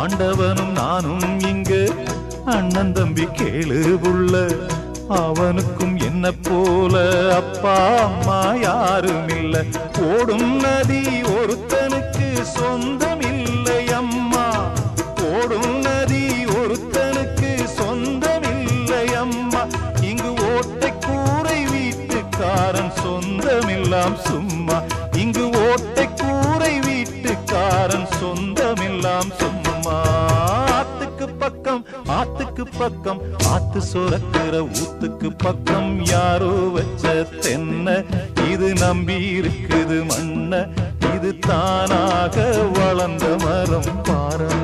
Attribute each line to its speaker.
Speaker 1: ஆண்டவனும் நானும் இங்கு அண்ணன் தம்பி கேளு புள்ள. அவனுக்கும் என்ன போல அப்பா அம்மா யாரும் இல்ல. ஓடும் நதி ஒருத்தனுக்கு சொந்தம் இல்லை அம்மா. ஓடும் நதி ஒருத்தனுக்கு சொந்தம் இல்லை அம்மா. இங்கு ஓட்டை கூரை வீட்டுக்காரன் சொந்தமில்லாம் சும்மா. இங்கு ஓட்டை கூரை வீட்டுக்காரன் சொந்தமில்லாம் சும்மா. ஆத்துக்கு பக்கம் ஆத்து சுரக்கிற ஊத்துக்கு பக்கம் யாரோ வச்ச தென்ன. இது நம்பி இருக்குது மண்ண. இது தானாக வளர்ந்த மரம் பாரம்.